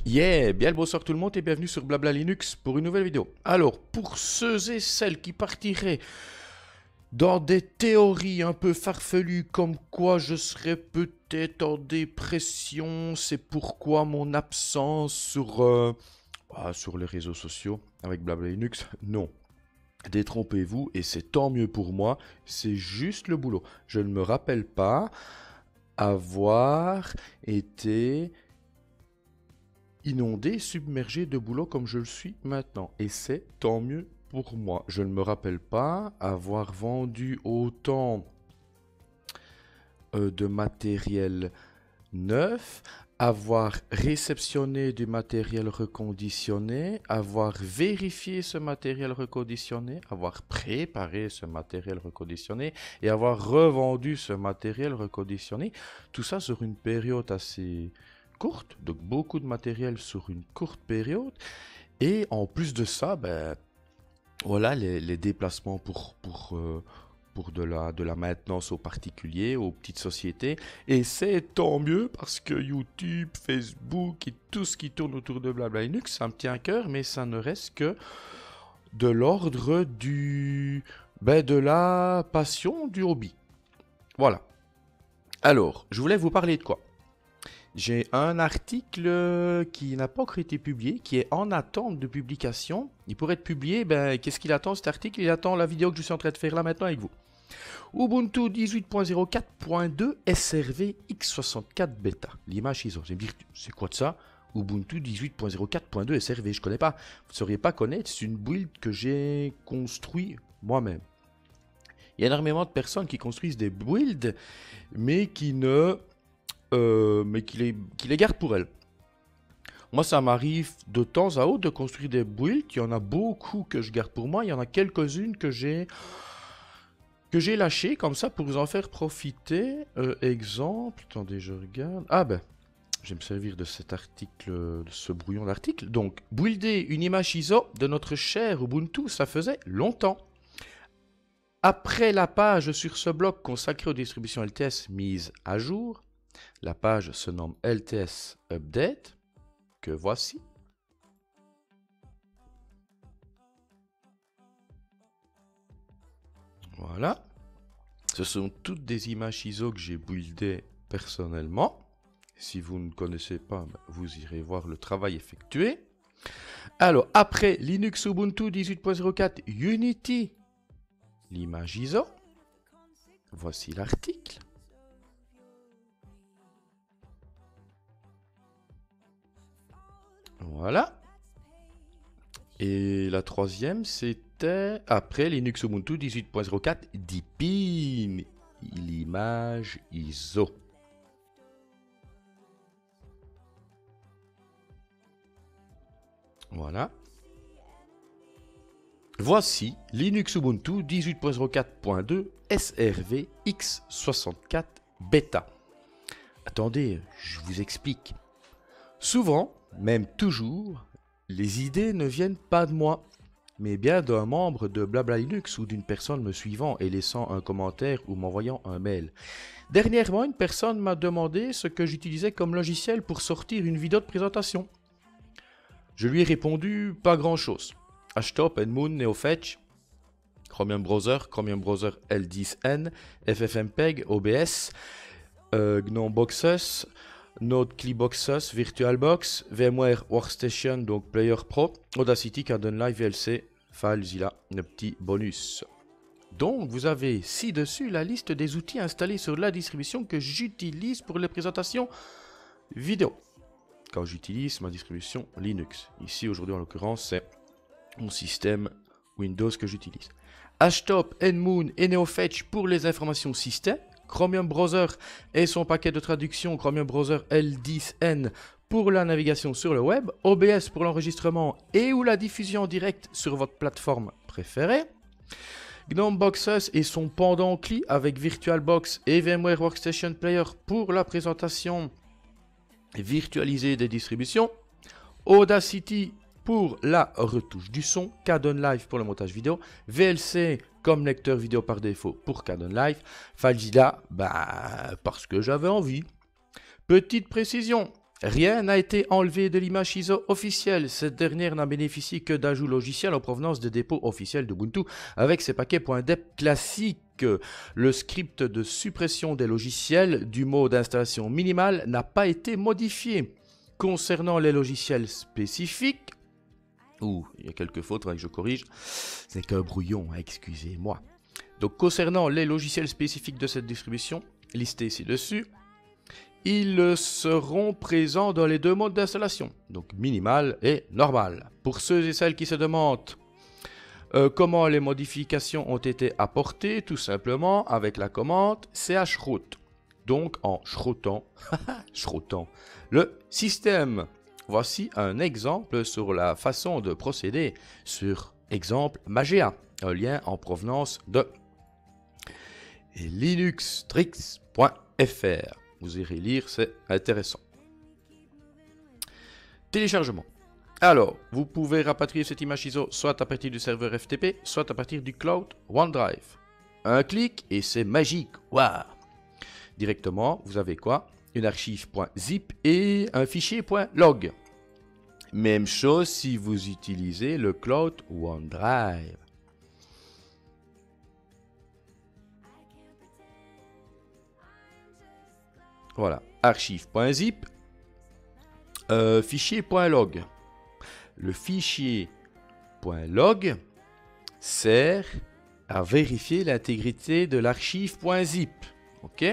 Yeah, bien le bonsoir tout le monde et bienvenue sur Blabla Linux pour une nouvelle vidéo. Alors, pour ceux et celles qui partiraient dans des théories un peu farfelues comme quoi je serais peut-être en dépression, c'est pourquoi mon absence sur les réseaux sociaux avec Blabla Linux, non. Détrompez-vous et c'est tant mieux pour moi, c'est juste le boulot. Je ne me rappelle pas avoir été inondé, submergé de boulot comme je le suis maintenant. Et c'est tant mieux pour moi. Je ne me rappelle pas avoir vendu autant de matériel neuf, avoir réceptionné du matériel reconditionné, avoir vérifié ce matériel reconditionné, avoir préparé ce matériel reconditionné et avoir revendu ce matériel reconditionné. Tout ça sur une période assez courte, donc beaucoup de matériel sur une courte période. Et en plus de ça, voilà les déplacements pour de la maintenance aux particuliers, aux petites sociétés. Et c'est tant mieux parce que YouTube, Facebook et tout ce qui tourne autour de Blabla Linux, ça me tient à cœur, mais ça ne reste que de l'ordre de la passion, du hobby. Voilà. Alors, je voulais vous parler de quoi? J'ai un article qui n'a pas encore été publié, qui est en attente de publication. Il pourrait être publié, qu'est-ce qu'il attend cet article? Il attend la vidéo que je suis en train de faire là maintenant avec vous. Ubuntu 18.04.2 SRV x64 bêta. L'image ISO. Vous allez me dire, c'est quoi de ça? Ubuntu 18.04.2 SRV, je connais pas. Vous ne sauriez pas connaître, c'est une build que j'ai construit moi-même. Il y a énormément de personnes qui construisent des builds, mais qui les gardent pour elles. Moi, ça m'arrive de temps à autre de construire des builds. Il y en a beaucoup que je garde pour moi. Il y en a quelques-unes que j'ai lâchées comme ça pour vous en faire profiter. Exemple, attendez, je regarde. Je vais me servir de cet article, de ce brouillon d'article. Donc, builder une image ISO de notre cher Ubuntu, ça faisait longtemps. Après la page sur ce blog consacrée aux distributions LTS mise à jour, la page se nomme LTS Update, que voici. Voilà. Ce sont toutes des images ISO que j'ai buildées personnellement. Si vous ne connaissez pas, vous irez voir le travail effectué. Alors, après Linux Ubuntu 18.04 Unity, l'image ISO. Voici l'article. Voilà. Et la troisième, c'était après Linux Ubuntu 18.04 Deepin, l'image ISO. Voilà. Voici Linux Ubuntu 18.04.2 SRV x64 bêta. Attendez, je vous explique. Souvent, même toujours, les idées ne viennent pas de moi, mais bien d'un membre de Blabla Linux ou d'une personne me suivant et laissant un commentaire ou m'envoyant un mail. Dernièrement, une personne m'a demandé ce que j'utilisais comme logiciel pour sortir une vidéo de présentation. Je lui ai répondu pas grand chose. Htop, Nmoon, NeoFetch, Chromium Browser L10N, FFmpeg, OBS, GNOME Boxes, Node CliBoxes, VirtualBox, VMware Workstation, donc Player Pro, Audacity, Kdenlive, VLC, FileZilla, un petit bonus. Donc vous avez ci-dessus la liste des outils installés sur la distribution que j'utilise pour les présentations vidéo. Quand j'utilise ma distribution Linux. Ici aujourd'hui en l'occurrence c'est mon système Windows que j'utilise. Htop, Nmoon et NeoFetch pour les informations système. Chromium Browser et son paquet de traduction Chromium Browser L10N pour la navigation sur le web, OBS pour l'enregistrement et ou la diffusion en direct sur votre plateforme préférée, GNOME Boxes et son pendant CLI avec VirtualBox et VMware Workstation Player pour la présentation virtualisée des distributions, Audacity pour la retouche du son, Kdenlive pour le montage vidéo, VLC comme lecteur vidéo par défaut pour Kdenlive, FileZilla, parce que j'avais envie. Petite précision, Rien n'a été enlevé de l'image ISO officielle. Cette dernière n'a bénéficié que d'ajouts logiciels en provenance de dépôts officiels d'Ubuntu avec ses paquets .dep classiques. Le script de suppression des logiciels du mode d'installation minimale n'a pas été modifié. Concernant les logiciels spécifiques, il y a quelques fautes, que je corrige, c'est qu'un brouillon, excusez-moi. Donc concernant les logiciels spécifiques de cette distribution, listés ci-dessus, ils seront présents dans les deux modes d'installation, donc minimal et normal. Pour ceux et celles qui se demandent comment les modifications ont été apportées, tout simplement avec la commande chroot. Donc en chrootant le système. Voici un exemple sur la façon de procéder sur exemple Mageia, un lien en provenance de linuxtricks.fr. Vous irez lire, c'est intéressant. Téléchargement. Alors, vous pouvez rapatrier cette image ISO soit à partir du serveur FTP, soit à partir du cloud OneDrive. Un clic et c'est magique. Waouh! Directement, vous avez quoi? Une archive .zip et un fichier .log. Même chose si vous utilisez le cloud OneDrive. Voilà, archive.zip, fichier .log. Le fichier .log sert à vérifier l'intégrité de l'archive.zip. Ok?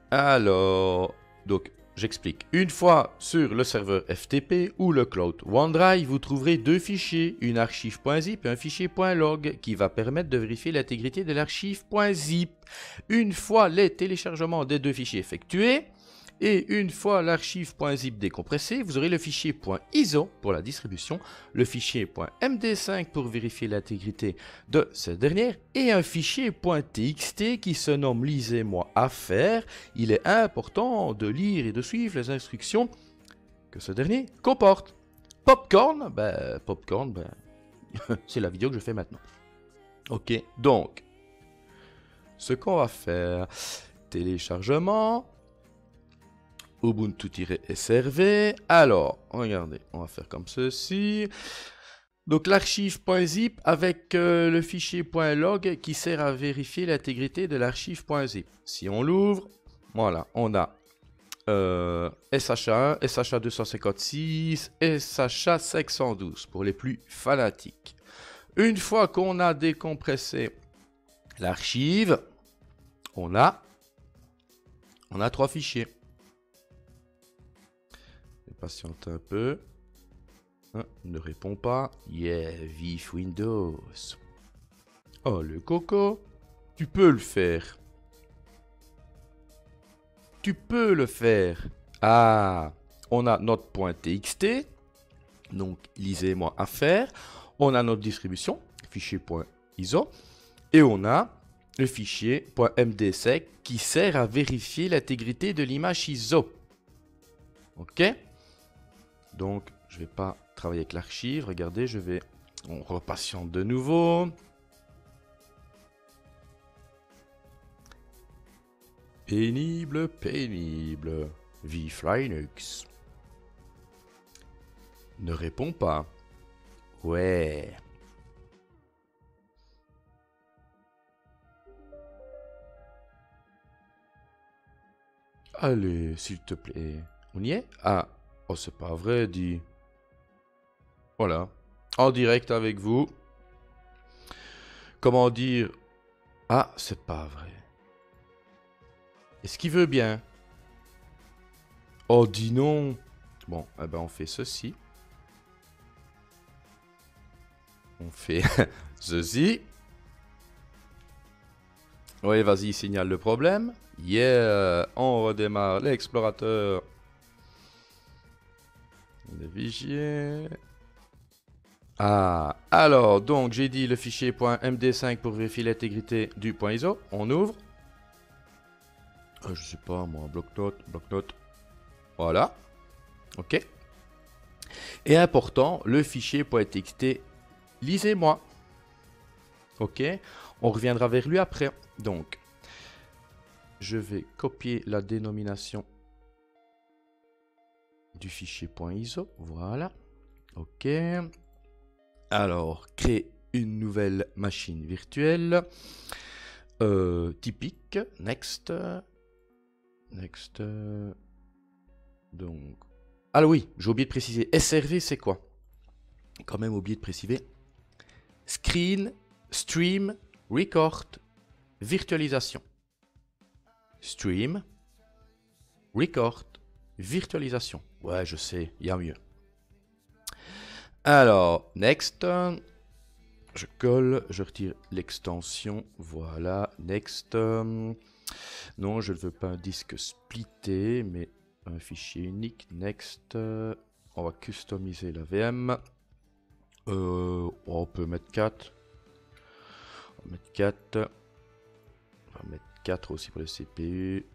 Alors, donc, j'explique. Une fois sur le serveur FTP ou le cloud OneDrive, vous trouverez deux fichiers, une archive.zip et un fichier .log qui va permettre de vérifier l'intégrité de l'archive.zip. Une fois les téléchargements des deux fichiers effectués et une fois l'archive.zip décompressé, vous aurez le fichier .iso pour la distribution, le fichier .md5 pour vérifier l'intégrité de cette dernière et un fichier .txt qui se nomme lisez-moi affaire. Il est important de lire et de suivre les instructions que ce dernier comporte. Popcorn, c'est la vidéo que je fais maintenant. Ok, donc, ce qu'on va faire, téléchargement, Ubuntu-srv. Alors, regardez, on va faire comme ceci. Donc l'archive.zip avec le fichier .log qui sert à vérifier l'intégrité de l'archive.zip. Si on l'ouvre, voilà, on a SHA1, SHA256, SHA512 pour les plus fanatiques. Une fois qu'on a décompressé l'archive, on a trois fichiers. Patiente un peu. Ne répond pas. Yeah, vif Windows. Oh, le coco. Tu peux le faire. Tu peux le faire. Ah, on a notre .txt. Donc, lisez-moi affaire. On a notre distribution, fichier .iso. Et on a le fichier .md5 qui sert à vérifier l'intégrité de l'image ISO. Ok? Donc, je ne vais pas travailler avec l'archive. Regardez, on repatiente de nouveau. Pénible, pénible. Vif Linux. Ne répond pas. Ouais. Allez, s'il te plaît. On y est? Ah. Oh, c'est pas vrai, dit. Voilà. En direct avec vous. Comment dire? Ah, c'est pas vrai. Est-ce qu'il veut bien? Oh, dis non. Bon, eh ben on fait ceci. On fait ceci. Oui, vas-y, signale le problème. Yeah, on redémarre l'explorateur. Le fichier. Ah, alors, donc, j'ai dit le fichier .md5 pour vérifier l'intégrité du .iso. On ouvre. Je sais pas, moi, bloc-notes. Voilà. Ok. Et important, le fichier .txt, lisez-moi. Ok. On reviendra vers lui après. Donc, je vais copier la dénomination du fichier .iso. Voilà. OK. Alors, créer une nouvelle machine virtuelle. Typique. Next. Next. Donc. Alors oui, j'ai oublié de préciser. SRV, c'est quoi? Quand même oublié de préciser. Screen, Stream, Record, Virtualisation. Stream, Record, Virtualisation. Ouais, je sais, il y a mieux. Alors, Next. Je colle, je retire l'extension. Voilà, Next. Non, je ne veux pas un disque splitté, mais un fichier unique. Next. On va customiser la VM. On peut mettre 4. On va mettre 4. On va mettre 4 aussi pour le CPU.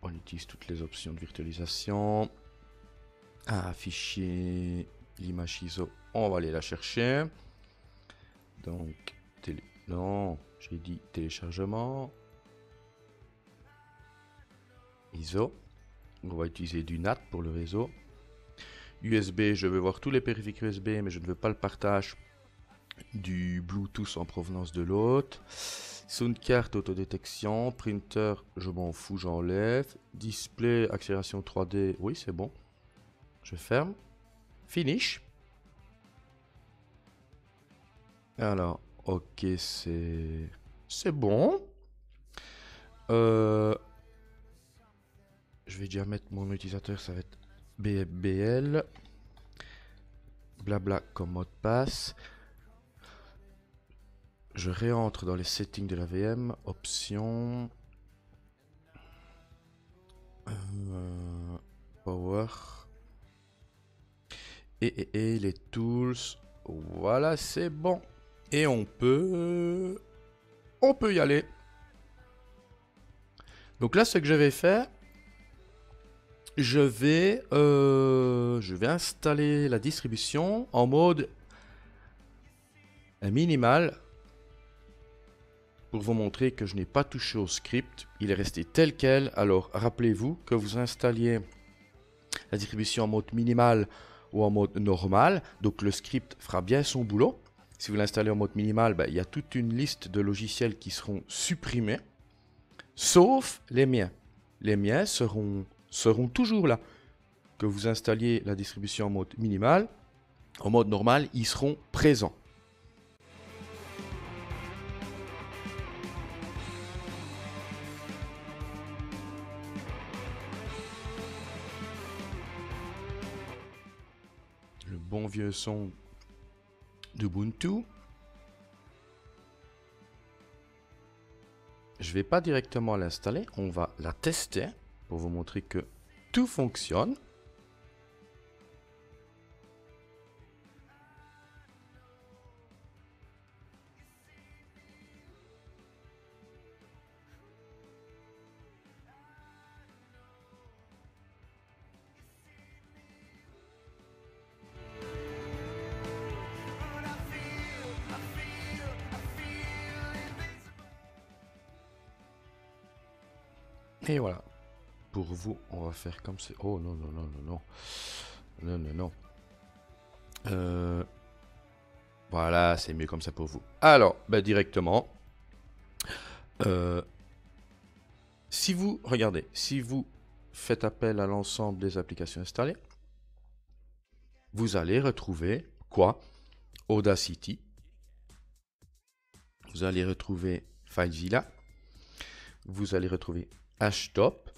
On utilise toutes les options de virtualisation. Ah, fichier, l'image ISO. On va aller la chercher. Donc, non, j'ai dit téléchargement. ISO. On va utiliser du NAT pour le réseau. USB, je veux voir tous les périphériques USB, mais je ne veux pas le partage du Bluetooth en provenance de l'autre. Sound card, autodétection. Printer, je m'en fous, j'enlève. Display, accélération 3D, oui, c'est bon. Je ferme. Finish. Alors, ok, c'est bon. Je vais déjà mettre mon utilisateur, ça va être BFBL. Blabla comme mot de passe. Je réentre dans les settings de la VM. Options. Power. Et les tools. Voilà, c'est bon. Et on peut y aller. Donc là, ce que je vais faire, je vais installer la distribution en mode minimal pour vous montrer que je n'ai pas touché au script. Il est resté tel quel. Alors, rappelez-vous que vous installiez la distribution en mode minimal ou en mode normal. Donc, le script fera bien son boulot. Si vous l'installez en mode minimal, il y a toute une liste de logiciels qui seront supprimés, sauf les miens. Les miens seront toujours là. Que vous installiez la distribution en mode minimal, en mode normal, ils seront présents. Le bon vieux son d'Ubuntu. Je ne vais pas directement l'installer, on va la tester pour vous montrer que tout fonctionne. Et voilà. Pour vous, on va faire comme c'est. Oh non, non, non, non, non. Non, non, non. Voilà, c'est mieux comme ça pour vous. Alors, directement. Si vous, regardez, si vous faites appel à l'ensemble des applications installées, vous allez retrouver quoi? Audacity. Vous allez retrouver FileZilla. Vous allez retrouver Htop.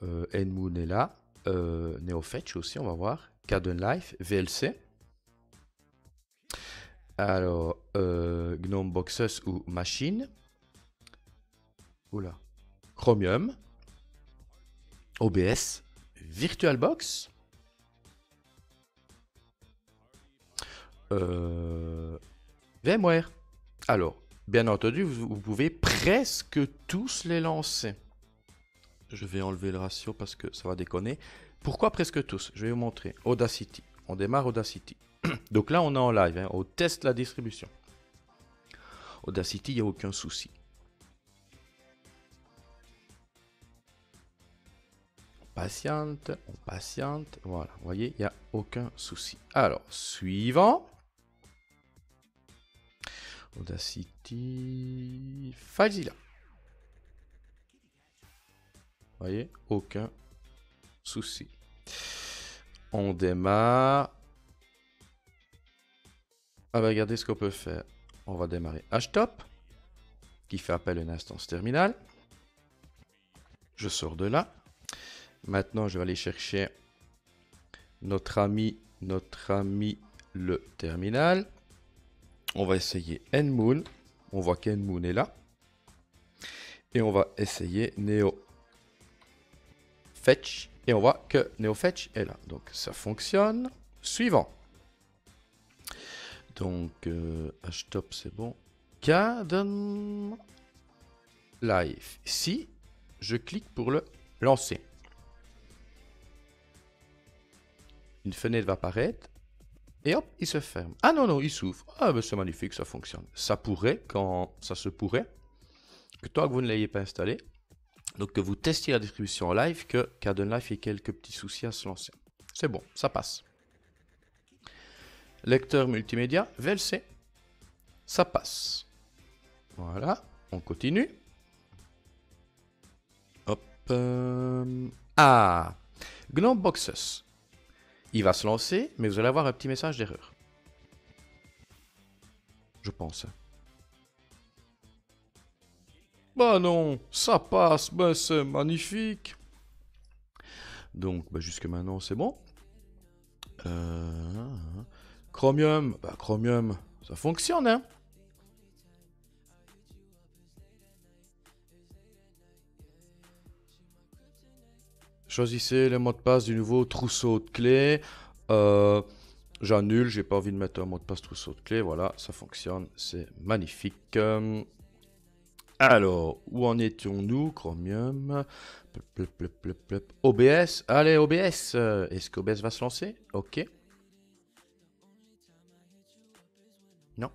Nmoon est là. NeoFetch aussi, on va voir. Kdenlive, VLC. Alors, GNOME Boxes ou Machine. Oula. Chromium. OBS. VirtualBox. VMware. Alors, bien entendu, vous pouvez presque tous les lancer. Je vais enlever le ratio parce que ça va déconner. Pourquoi presque tous? Je vais vous montrer. Audacity. On démarre Audacity. Donc là, on est en live. On teste la distribution. Audacity, il n'y a aucun souci. on patiente. Voilà, vous voyez, il n'y a aucun souci. Alors, suivant. Audacity, FileZilla. Vous voyez, aucun souci. On démarre. Ah bah regardez ce qu'on peut faire. On va démarrer htop, qui fait appel à une instance terminale. Je sors de là. Maintenant, je vais aller chercher notre ami le terminal. On va essayer nmoon. On voit qu'nmoon est là. Et on va essayer neofetch. Et on voit que neofetch est là. Donc ça fonctionne. Suivant. Donc htop c'est bon. Kden live. Ici, je clique pour le lancer. Une fenêtre va apparaître. Et hop, il se ferme. Ah non, non, il s'ouvre. Ah ben c'est magnifique, ça fonctionne. Ça pourrait, quand ça se pourrait, que tant que vous ne l'ayez pas installé, donc que vous testiez la distribution en live, que Kdenlive ait quelques petits soucis à se lancer. C'est bon, ça passe. Lecteur multimédia, VLC, ça passe. Voilà, on continue. Hop. Ah, GNOME Boxes. Il va se lancer, mais vous allez avoir un petit message d'erreur. Je pense. Bah non, ça passe, bah c'est magnifique. Donc, bah jusque maintenant, c'est bon. Chromium, bah Chromium, ça fonctionne, hein. Choisissez le mot de passe du nouveau trousseau de clés. J'annule, j'ai pas envie de mettre un mot de passe trousseau de clés. Voilà, ça fonctionne, c'est magnifique. Alors, où en étions-nous? Chromium. OBS. Allez, OBS. Est-ce qu'OBS va se lancer? Ok. Non.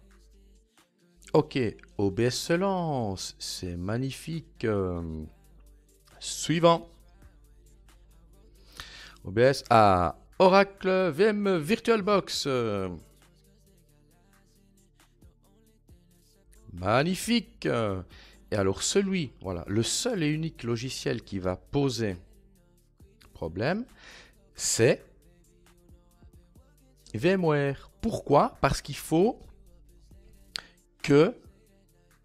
Ok, OBS se lance. C'est magnifique. Suivant. OBS à Oracle VM VirtualBox. Magnifique. Et alors celui, voilà, le seul et unique logiciel qui va poser problème, c'est VMware. Pourquoi? Parce qu'il faut que,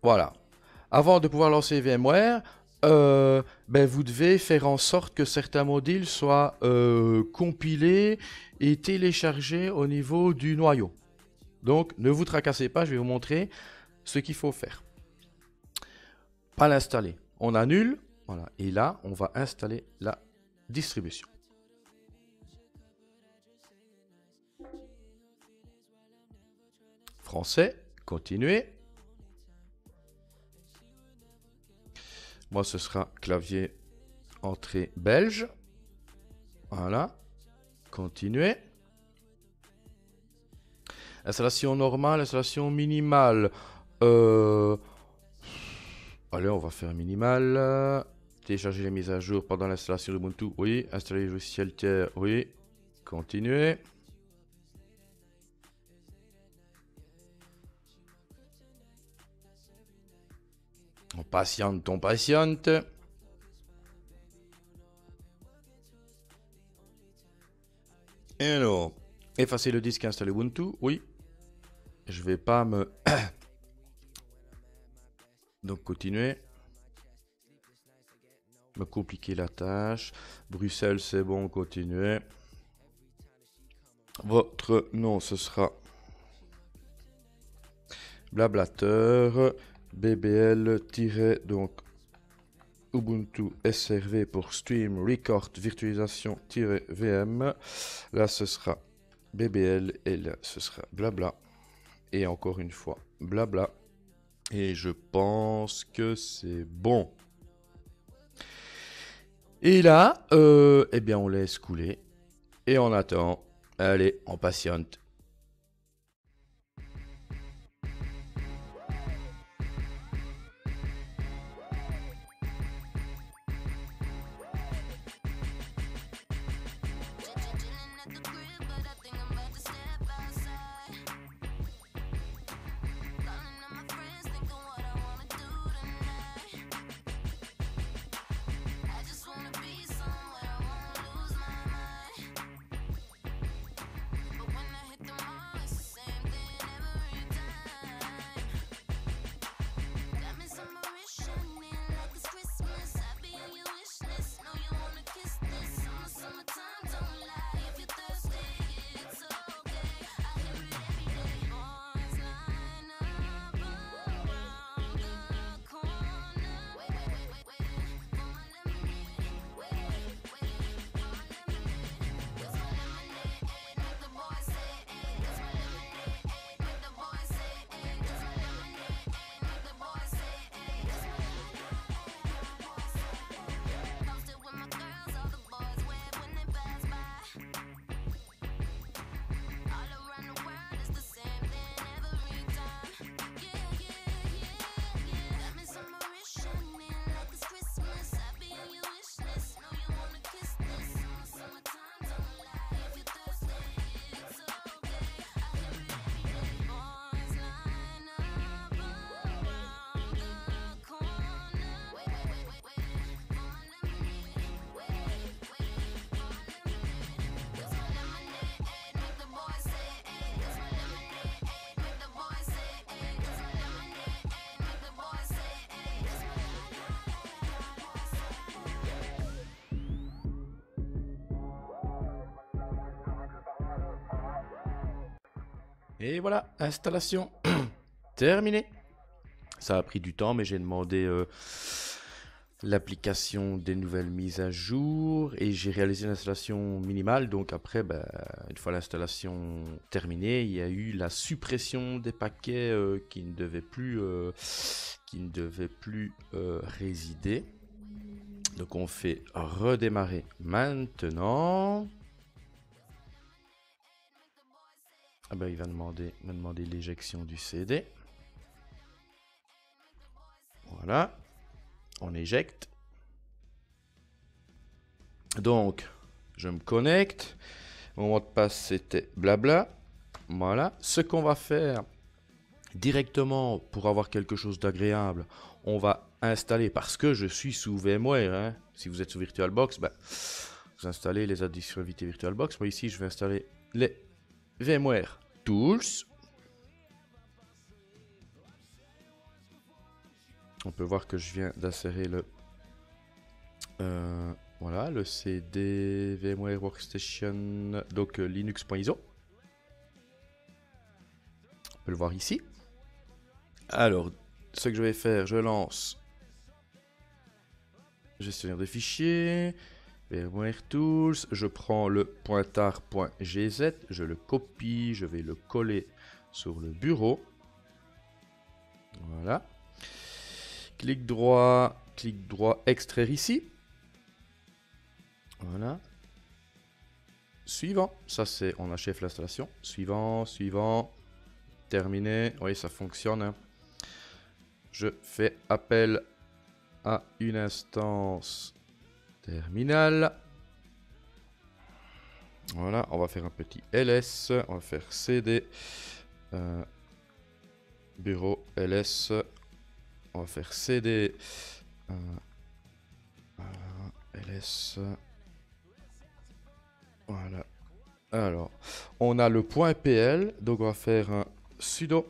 voilà, avant de pouvoir lancer VMware, ben vous devez faire en sorte que certains modules soient compilés et téléchargés au niveau du noyau. Donc, ne vous tracassez pas, je vais vous montrer ce qu'il faut faire. Pas l'installer. On annule, voilà, et là, on va installer la distribution. Français, continuer. Moi, ce sera clavier entrée belge. Voilà. Continuer. Installation normale, installation minimale. Allez, on va faire minimale. Télécharger les mises à jour pendant l'installation d'Ubuntu. Oui. Installer les logiciels tiers. Oui. Continuer. On patiente, on patiente. Et alors, effacer le disque et installer Ubuntu. Oui. Je vais pas me... Donc, continuer. Me compliquer la tâche. Bruxelles, c'est bon, continuer. Votre nom, ce sera blablateur. BBL- donc Ubuntu SRV pour Stream Record Virtualisation-VM. Là, ce sera BBL et là, ce sera blabla. Et encore une fois, blabla. Et je pense que c'est bon. Et là, eh bien, on laisse couler. Et on attend. Allez, on patiente. Et voilà, installation terminée. Ça a pris du temps, mais j'ai demandé l'application des nouvelles mises à jour et j'ai réalisé l'installation minimale. Donc après, bah, une fois l'installation terminée, il y a eu la suppression des paquets qui ne devaient plus résider. Donc on fait redémarrer maintenant. Ah bah, il va me demander l'éjection du CD. Voilà. On éjecte. Donc, je me connecte. Mon mot de passe, c'était blabla. Voilà. Ce qu'on va faire directement pour avoir quelque chose d'agréable, on va installer, parce que je suis sous VMware. Hein. Si vous êtes sous VirtualBox, bah, vous installez les additions évitées VirtualBox. Moi, ici, je vais installer les VMware Tools. On peut voir que je viens d'insérer le voilà, le CD VMware Workstation, donc linux.iso. On peut le voir ici. Alors, ce que je vais faire, je lance gestionnaire de fichiers, VMware Tools, je prends le pointard.gz, je le copie, je vais le coller sur le bureau. Voilà. Clic droit, extraire ici. Voilà. Suivant. Ça, c'est on achève l'installation. Suivant. Terminé. Oui, ça fonctionne. Hein. Je fais appel à une instance terminale. Voilà, on va faire un petit ls. On va faire cd bureau ls. On va faire cd ls. Voilà. Alors, on a le point .pl, donc on va faire un sudo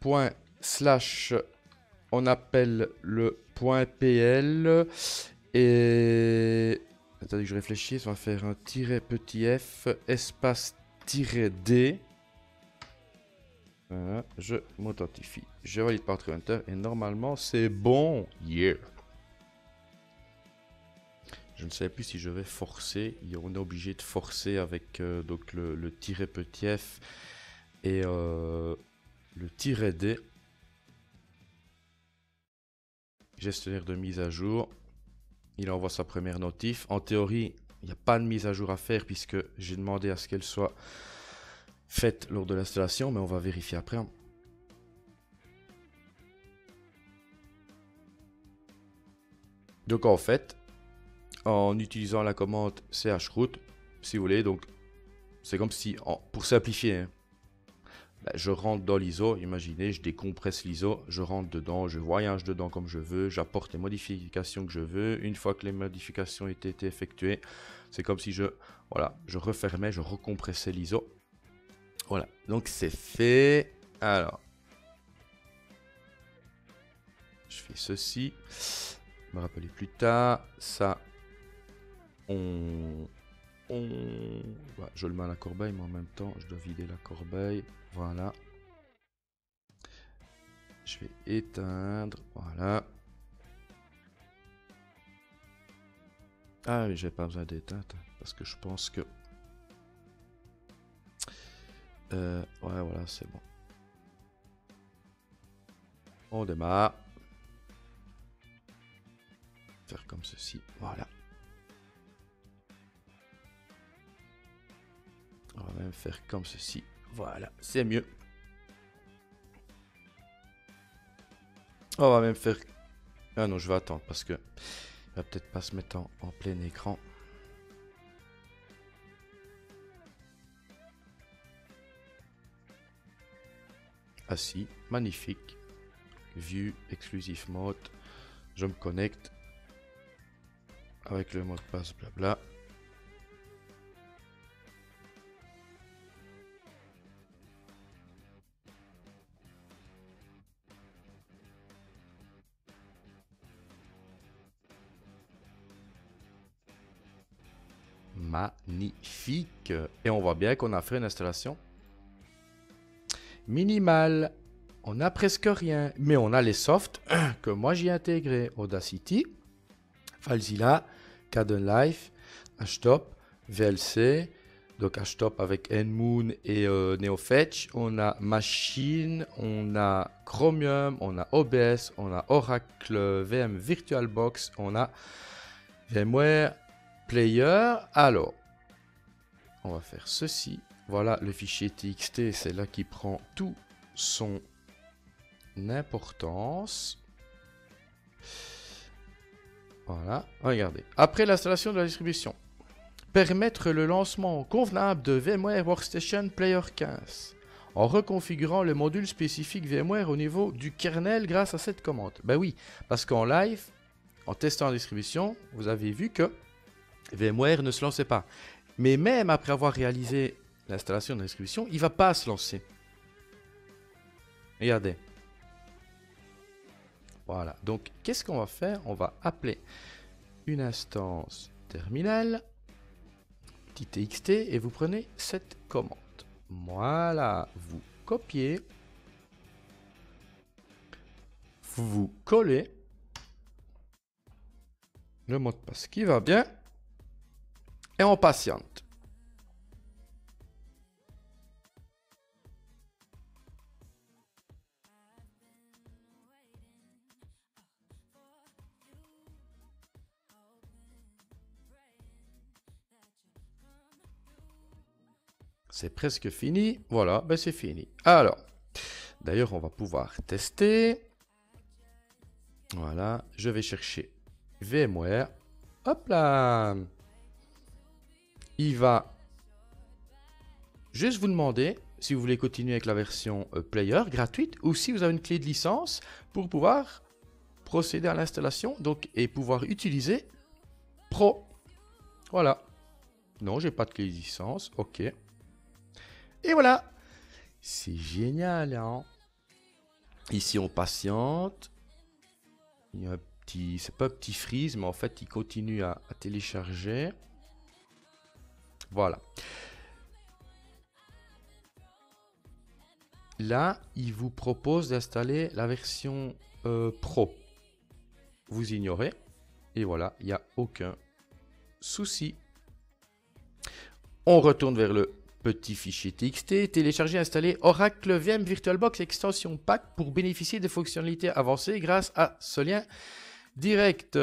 /, on appelle le point .pl et attendez que je réfléchisse, on va faire un petit f espace -d. Voilà, je m'authentifie, je valide par enter et normalement c'est bon. Yeah. Je ne sais plus si je vais forcer. On est obligé de forcer avec donc le petit f et le -d. Gestionnaire de mise à jour. Il envoie sa première notif. En théorie, il n'y a pas de mise à jour à faire puisque j'ai demandé à ce qu'elle soit faite lors de l'installation, mais on va vérifier après. Donc en fait, en utilisant la commande chroot, si vous voulez, donc c'est comme si, pour simplifier, hein, ben, je rentre dans l'ISO, imaginez, je décompresse l'ISO, je rentre dedans, je voyage dedans comme je veux, j'apporte les modifications que je veux. Une fois que les modifications ont été effectuées, c'est comme si je refermais, je recompressais l'ISO. Voilà, donc c'est fait. Alors, je fais ceci, me rappeler plus tard, ça, je le mets à la corbeille, mais en même temps, je dois vider la corbeille. Voilà. Je vais éteindre. Voilà. Ah oui, j'ai pas besoin d'éteindre parce que je pense que... ouais, voilà, c'est bon. On démarre. Faire comme ceci. Voilà. On va même faire comme ceci. Voilà, c'est mieux. On va même faire... Ah non, je vais attendre parce que... Il va peut-être pas se mettre en plein écran. Ah si, magnifique. View, exclusive mode. Je me connecte. Avec le mot de passe, blabla. Magnifique. Et on voit bien qu'on a fait une installation minimal. On n'a presque rien, mais on a les softs que moi j'ai intégrés. Audacity, FileZilla, Kdenlive, Htop, VLC, donc Htop avec Nmoon et NeoFetch. On a Machine, on a Chromium, on a OBS, on a Oracle VM VirtualBox, on a VMware Player. Alors, on va faire ceci. Voilà le fichier TXT, c'est là qui prend tout son importance. Voilà, regardez. Après l'installation de la distribution, permettre le lancement convenable de VMware Workstation Player 15 en reconfigurant le module spécifique VMware au niveau du kernel grâce à cette commande. Ben oui, parce qu'en live, en testant la distribution, vous avez vu que VMware ne se lançait pas. Mais même après avoir réalisé l'installation de la distribution, il ne va pas se lancer. Regardez. Voilà, donc qu'est-ce qu'on va faire? On va appeler une instance terminal, petit txt, et vous prenez cette commande. Voilà, vous copiez, vous collez le mot de passe qui va bien, et on patiente. C'est presque fini. Voilà, ben c'est fini. Alors, d'ailleurs, on va pouvoir tester. Voilà, je vais chercher VMware. Hop là! Il va juste vous demander si vous voulez continuer avec la version Player gratuite ou si vous avez une clé de licence pour pouvoir procéder à l'installation et pouvoir utiliser Pro. Voilà. Non, j'ai pas de clé de licence. OK. Et voilà, c'est génial, hein? Ici, on patiente. Il y a un petit, c'est pas un petit freeze, mais en fait, il continue à télécharger. Voilà. Là, il vous propose d'installer la version Pro. Vous ignorez. Et voilà, il n'y a aucun souci. On retourne vers le petit fichier TXT, télécharger et installer Oracle VM VirtualBox extension pack pour bénéficier des fonctionnalités avancées grâce à ce lien direct.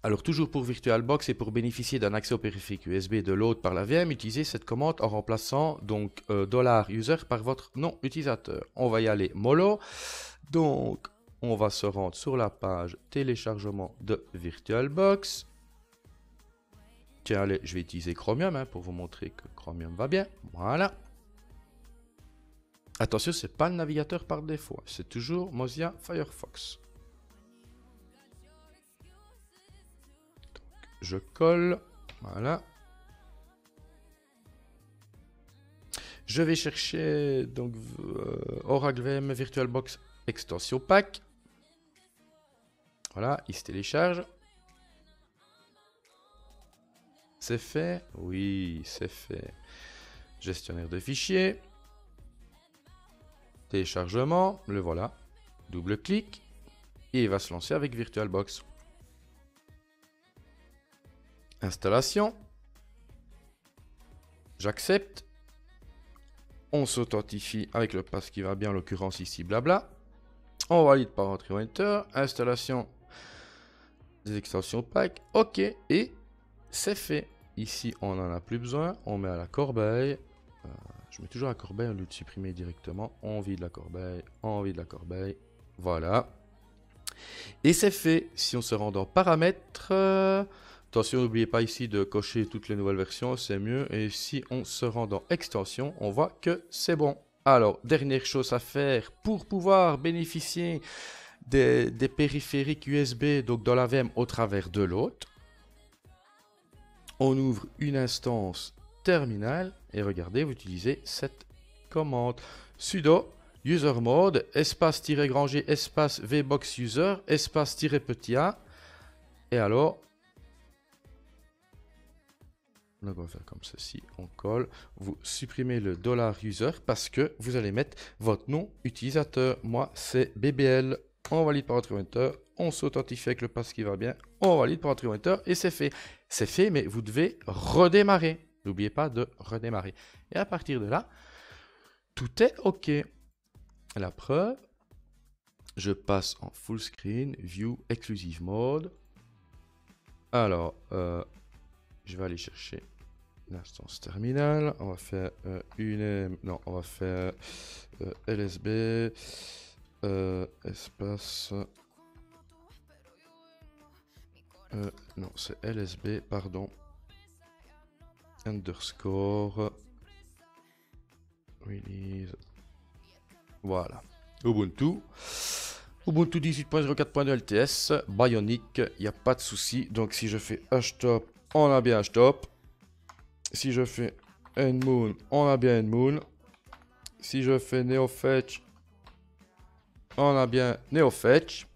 Alors toujours pour VirtualBox et pour bénéficier d'un accès au périphérique USB de l'autre par la VM, utilisez cette commande en remplaçant donc $user par votre nom utilisateur. On va y aller mollo. Donc on va se rendre sur la page téléchargement de VirtualBox. Tiens, allez, je vais utiliser Chromium pour vous montrer que Chromium va bien. Voilà. Attention, ce n'est pas le navigateur par défaut. C'est toujours Mozilla Firefox. Donc, je colle. Voilà. Je vais chercher donc Oracle VM VirtualBox extension pack. Voilà, il se télécharge. C'est fait? Oui, c'est fait. Gestionnaire de fichiers. Téléchargement, le voilà. Double-clic. Et il va se lancer avec VirtualBox. Installation. J'accepte. On s'authentifie avec le pass qui va bien, en l'occurrence ici, blabla. On valide par entrée ou enter. Installation des extensions pack. OK. Et c'est fait. Ici, on n'en a plus besoin. On met à la corbeille. Je mets toujours la corbeille au lieu de supprimer directement. On vide la corbeille. On vide la corbeille. Voilà. Et c'est fait. Si on se rend dans paramètres. Attention, n'oubliez pas ici de cocher toutes les nouvelles versions. C'est mieux. Et si on se rend dans extension, on voit que c'est bon. Alors, dernière chose à faire pour pouvoir bénéficier des périphériques USB, donc dans la VM au travers de l'autre. On ouvre une instance terminal et regardez, vous utilisez cette commande sudo usermod espace-g espace vbox user espace-petit a et alors Donc on va faire comme ceci, on colle, vous supprimez le $user parce que vous allez mettre votre nom utilisateur. Moi c'est BBL, on valide par Authenticator, on s'authentifie avec le pass qui va bien, on valide par Authenticator et c'est fait. C'est fait, mais vous devez redémarrer. N'oubliez pas de redémarrer. Et à partir de là, tout est OK. La preuve, je passe en full screen, view exclusive mode. Alors, je vais aller chercher l'instance terminal. On va faire non, on va faire LSB espace. Non, c'est LSB, pardon. Underscore release. Voilà. Ubuntu 18.04.2 LTS, Bionic, il n'y a pas de souci. Donc si je fais htop, on a bien htop. Si je fais nmoon, on a bien nmoon. Si je fais neofetch, on a bien neofetch.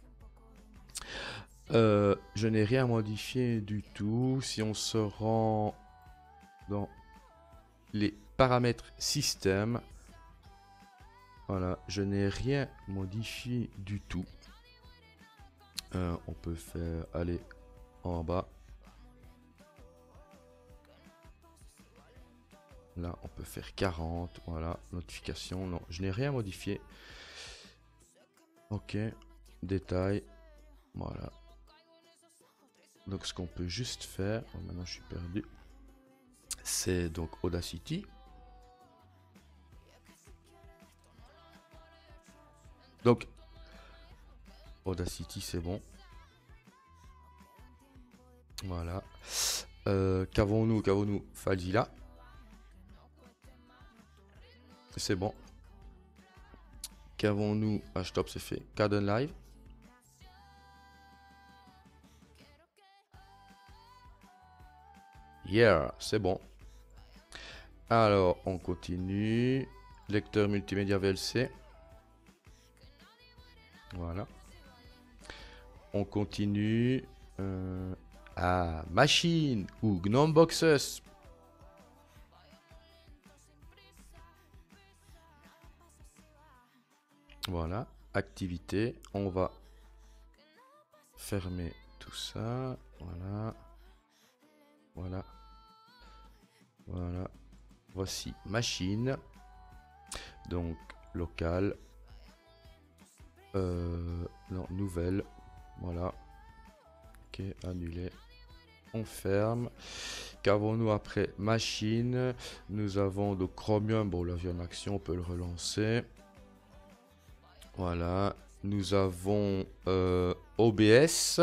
Je n'ai rien modifié du tout. Si on se rend dans les paramètres système, voilà, je n'ai rien modifié du tout. On peut faire aller en bas. Là, on peut faire 40. Voilà, notification. Non, je n'ai rien modifié. Ok, détail. Voilà. Donc, ce qu'on peut juste faire, oh, maintenant je suis perdu, c'est donc Audacity. Donc, Audacity, c'est bon. Voilà. Qu'avons-nous? FileZilla. C'est bon. Qu'avons-nous? Htop, c'est fait. Kden Live. Yeah, c'est bon. Alors, on continue. Lecteur multimédia VLC. Voilà. On continue à Machine ou GNOME Boxes. Voilà. Activité. On va fermer tout ça. Voilà. Voilà. Voilà. Voici Machine. Donc, local. Non, nouvelle. Voilà. Ok, annulé. On ferme. Qu'avons-nous après Machine? Nous avons donc Chromium. Bon, là, vient en action. On peut le relancer. Voilà. Nous avons OBS.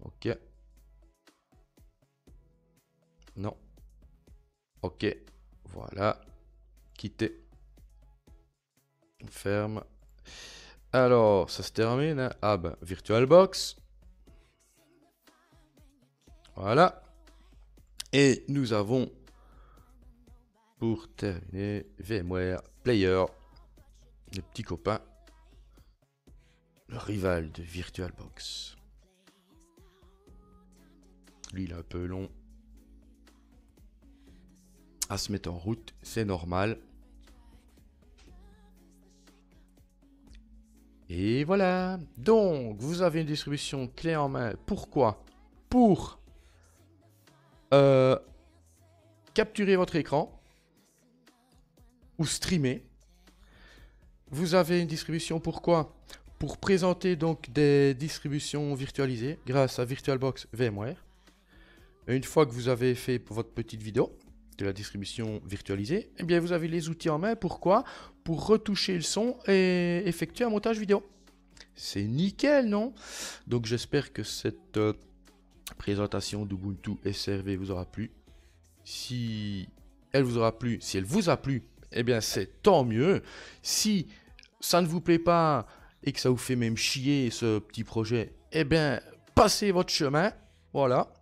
Ok. Non. Ok. Voilà. Quitter. On ferme. Alors, ça se termine. Hein. Ah ben, VirtualBox. Voilà. Et nous avons, pour terminer, VMware Player. Le petit copain. Le rival de VirtualBox. Lui, il est un peu long à se mettre en route. C'est normal. Et voilà. Donc, vous avez une distribution clé en main. Pourquoi? Pour capturer votre écran ou streamer. Vous avez une distribution pourquoi? Pour présenter donc des distributions virtualisées grâce à VirtualBox VMware. Une fois que vous avez fait votre petite vidéo de la distribution virtualisée, eh bien vous avez les outils en main. Pourquoi? Pour retoucher le son et effectuer un montage vidéo. C'est nickel, non? Donc j'espère que cette présentation d'Ubuntu SRV vous aura plu. Si elle vous aura plu, si elle vous a plu, eh bien c'est tant mieux. Si ça ne vous plaît pas et que ça vous fait même chier ce petit projet, eh bien passez votre chemin. Voilà.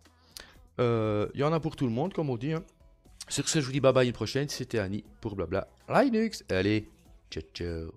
Il y en a pour tout le monde, comme on dit. Hein. Sur ce, je vous dis bye bye, une prochaine. C'était Annie pour Blabla Linux. Allez, ciao ciao.